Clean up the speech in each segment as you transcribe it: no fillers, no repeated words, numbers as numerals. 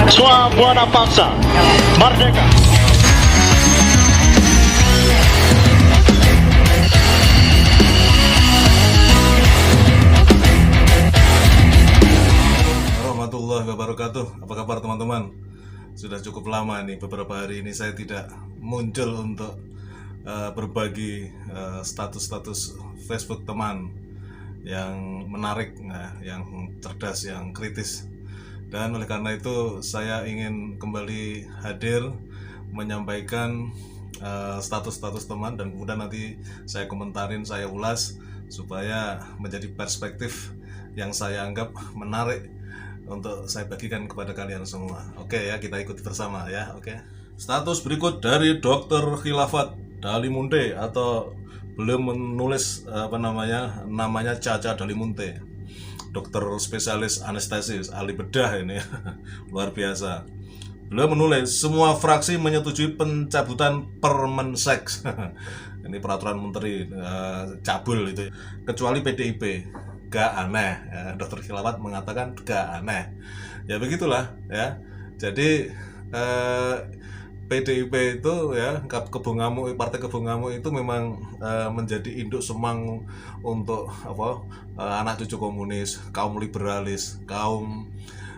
Sua Buana Paksa, Merdeka. Warahmatullahi wabarakatuh. Apa kabar teman-teman? Sudah cukup lama nih, beberapa hari ini saya tidak muncul untuk berbagi status-status Facebook teman yang menarik, yang cerdas, yang kritis. Dan oleh karena itu saya ingin kembali hadir menyampaikan status-status teman, dan kemudian nanti saya komentarin, saya ulas supaya menjadi perspektif yang saya anggap menarik untuk saya bagikan kepada kalian semua. Oke ya, kita ikuti bersama ya. Oke. Status berikut dari Dr. Khilafat Dalimunte, atau beliau menulis namanya Caca Dalimunte, dokter spesialis anestesis, ahli bedah ini. Luar biasa. Beliau menulis, semua fraksi menyetujui pencabutan Permen Seks. Ini peraturan menteri cabul itu, kecuali PDIP. Gak aneh ya, Dr. Khilafat mengatakan gak aneh. Ya begitulah ya. Jadi PDIP itu ya, Partai Kebun Ngamuk itu memang menjadi induk semang untuk anak cucu komunis, kaum liberalis, kaum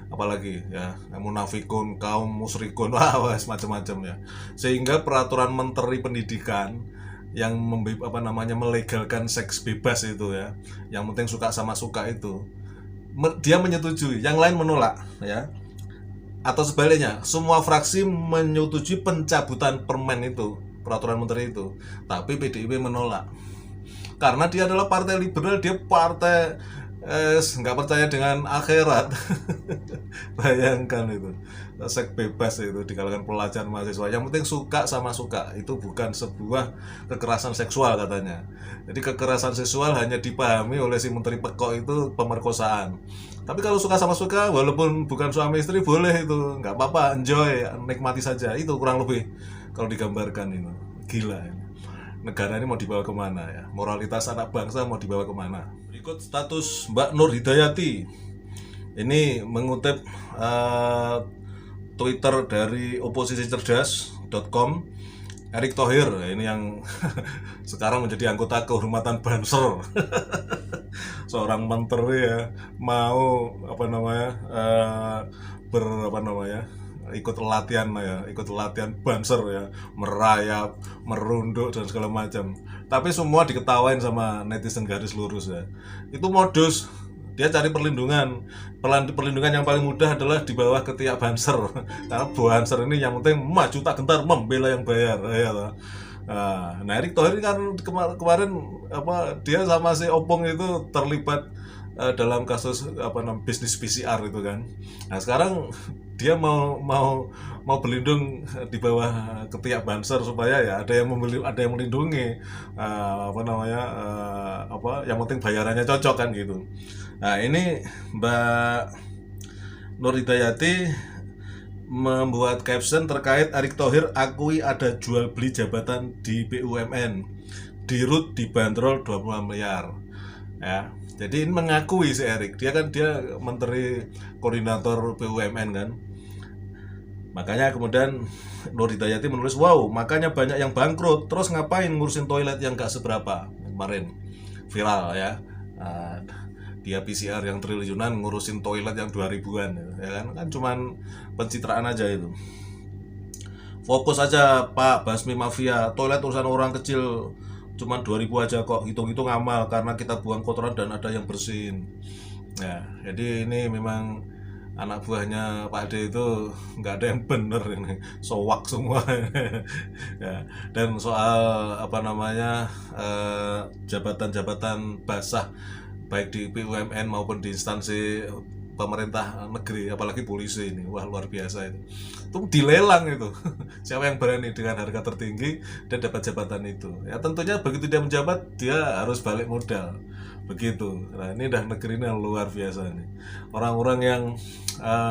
apalagi ya, munafikun, kaum musyrikun, macam-macam ya. Sehingga peraturan Menteri Pendidikan yang melegalkan seks bebas itu ya, yang penting suka sama suka itu, dia menyetujui, yang lain menolak ya. Atau sebaliknya, semua fraksi menyetujui pencabutan permen itu, peraturan menteri itu, tapi PDIP menolak. Karena dia adalah partai liberal, dia partai nggak percaya dengan akhirat. Bayangkan itu, seks bebas itu di kalangan pelajar mahasiswa. Yang penting suka sama suka, itu bukan sebuah kekerasan seksual katanya. Jadi kekerasan seksual hanya dipahami oleh si menteri pekok itu pemerkosaan. Tapi kalau suka sama suka, walaupun bukan suami istri, boleh itu, nggak apa-apa, enjoy, nikmati saja. Itu kurang lebih kalau digambarkan itu. Gila ini. Negara ini mau dibawa kemana ya? Moralitas anak bangsa mau dibawa kemana? Berikut status Mbak Nur Hidayati. Ini mengutip Twitter dari oposisicerdas.com. Erick Thohir, ini yang sekarang menjadi anggota kehormatan Banser. Seorang menteri ya, mau ikut latihan Banser ya, merayap, merunduk dan segala macam. Tapi semua diketawain sama netizen garis lurus ya. Itu modus. Dia cari perlindungan yang paling mudah adalah di bawah ketiak Banser. Karena Banser ini yang penting maju tak gentar, membela yang bayar ya. Nah, Erick Thohir kan kemarin dia sama si Opung itu terlibat dalam kasus bisnis PCR itu kan. Nah, sekarang dia mau berlindung di bawah ketiak Banser supaya ya ada yang melindungi, yang penting bayarannya cocok kan gitu. Nah, ini Mbak Nur Hidayati membuat caption terkait Erick Thohir akui ada jual beli jabatan di BUMN, dirut dibanderol 20 miliar ya. Jadi ini mengakui si Erick, dia menteri koordinator BUMN kan. Makanya kemudian Nur Hidayati menulis, wow, makanya banyak yang bangkrut, terus ngapain ngurusin toilet yang gak seberapa. Kemarin viral ya, dia PCR yang triliunan ngurusin toilet yang 2000-an ya kan cuman pencitraan aja itu. Fokus aja Pak, basmi mafia, toilet urusan orang kecil, cuman 2000 aja kok, hitung-hitung amal karena kita buang kotoran dan ada yang bersihin. Ya, jadi ini memang anak buahnya Pak D itu nggak ada yang bener ini, sowak semua. Ya, dan soal jabatan-jabatan basah baik di BUMN maupun di instansi pemerintah negeri, apalagi polisi ini, wah luar biasa itu dilelang itu. Siapa yang berani dengan harga tertinggi dan dapat jabatan itu ya, tentunya begitu dia menjabat dia harus balik modal begitu. Nah, ini dah negeri ini luar biasa nih, orang-orang yang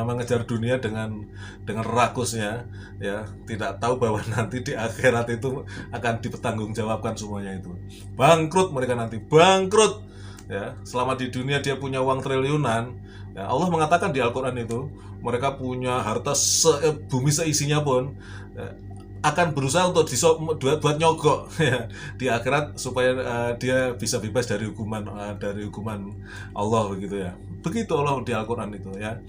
mengejar dunia dengan rakusnya ya, tidak tahu bahwa nanti di akhirat itu akan dipertanggungjawabkan semuanya itu. Bangkrut mereka nanti, bangkrut ya. Selama di dunia dia punya uang triliunan Ya, Allah mengatakan di Al-Quran itu, mereka punya harta bumi seisinya pun akan berusaha untuk buat nyogok ya, di akhirat supaya dia bisa bebas dari hukuman Allah begitu ya. Begitu Allah di Al-Quran itu ya.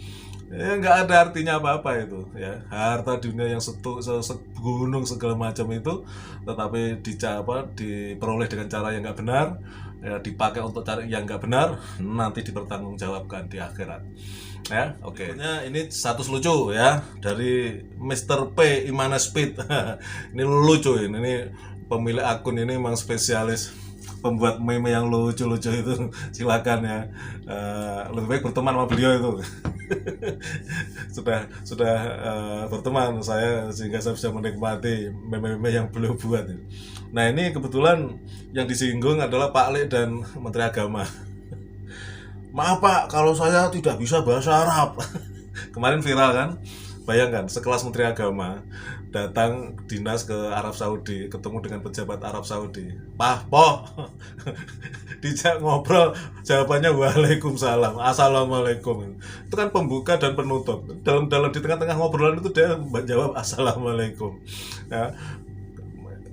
Ya nggak ada artinya apa-apa itu ya, harta dunia yang segunung segala macam itu, tetapi diperoleh dengan cara yang nggak benar ya, dipakai untuk cara yang nggak benar, nanti dipertanggungjawabkan di akhirat ya. Oke. Ini status lucu ya dari Mr. P Imana Speed. Ini lucu ini pemilik akun ini memang spesialis pembuat meme yang lucu-lucu itu. Silakan ya, lebih baik berteman sama beliau itu. sudah berteman saya sehingga saya bisa menikmati meme-meme yang beliau buat. Nah, ini kebetulan yang disinggung adalah Pak Lek dan Menteri Agama. Maaf Pak, kalau saya tidak bisa bahasa Arab. Kemarin viral kan? Bayangkan, sekelas Menteri Agama datang dinas ke Arab Saudi, ketemu dengan pejabat Arab Saudi. Pak, Po, dijak ngobrol, jawabannya Waalaikumsalam, Assalamualaikum. Itu kan pembuka dan penutup. Dalam di tengah-tengah ngobrolan itu dia menjawab Assalamualaikum. Ya.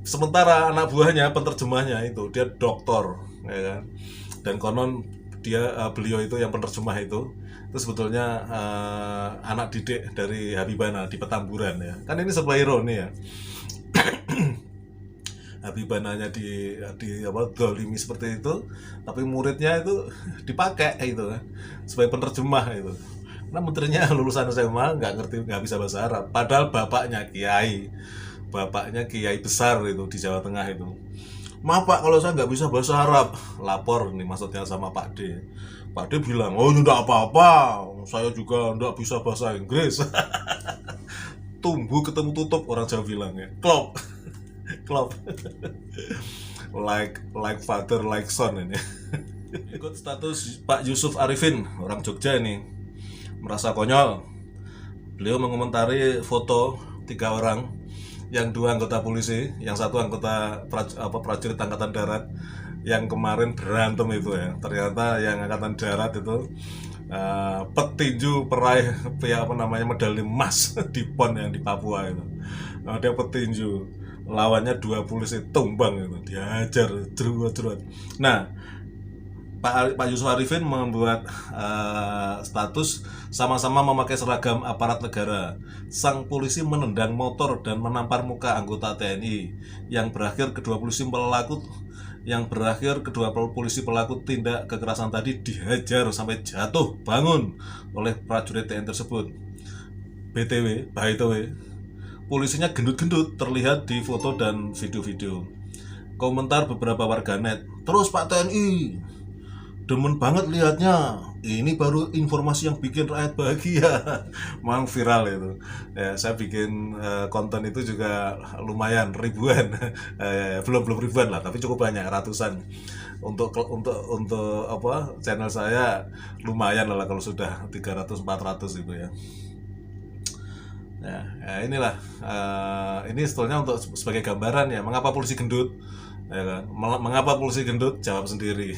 Sementara anak buahnya, penerjemahnya itu dia doktor, ya kan? Dan konon beliau itu yang penerjemah itu sebetulnya anak didik dari Habibana di Petamburan ya. Kan ini sebuah ironi ya. Habibananya dolimi seperti itu, tapi muridnya itu dipakai itu kan sebagai penerjemah itu. Nah, menterinya lulusan SMA nggak bisa bahasa Arab, padahal bapaknya kiai besar itu di Jawa Tengah itu. Maaf Pak, kalau saya nggak bisa bahasa Arab. Lapor nih maksudnya sama Pak D. Pak D bilang, oh enggak apa-apa, saya juga enggak bisa bahasa Inggris. Tumbuh ketemu tutup, orang Jawa bilang ya. Klop. Klop. like father like son ini. Ikut status Pak Yusuf Arifin, orang Jogja ini, merasa konyol. Beliau mengomentari foto 3 orang, yang 2 anggota polisi, yang 1 anggota prajurit Angkatan Darat yang kemarin berantem itu ya. Ternyata yang Angkatan Darat itu petinju peraih medali emas di PON yang di Papua itu. Dia petinju, lawannya 2 polisi tumbang itu, dihajar jeruat-jeruat. Nah, Pak Yusuf Arifin membuat status sama-sama memakai seragam aparat negara. Sang polisi menendang motor dan menampar muka anggota TNI. Yang berakhir kedua polisi pelaku tindak kekerasan tadi dihajar sampai jatuh bangun oleh prajurit TNI tersebut. BTW, by the way, polisinya gendut-gendut terlihat di foto dan video-video. Komentar beberapa warganet, terus Pak TNI, demen banget lihatnya. Ini baru informasi yang bikin rakyat bahagia. Memang viral itu. Ya, saya bikin konten itu juga lumayan ribuan. Belum ribuan lah, tapi cukup banyak, ratusan. Untuk channel saya lumayan lah kalau sudah 300-400 gitu ya. Ya, inilah ini sebetulnya untuk sebagai gambaran ya, mengapa polisi gendut, ya kan? Mengapa polisi gendut? Jawab sendiri.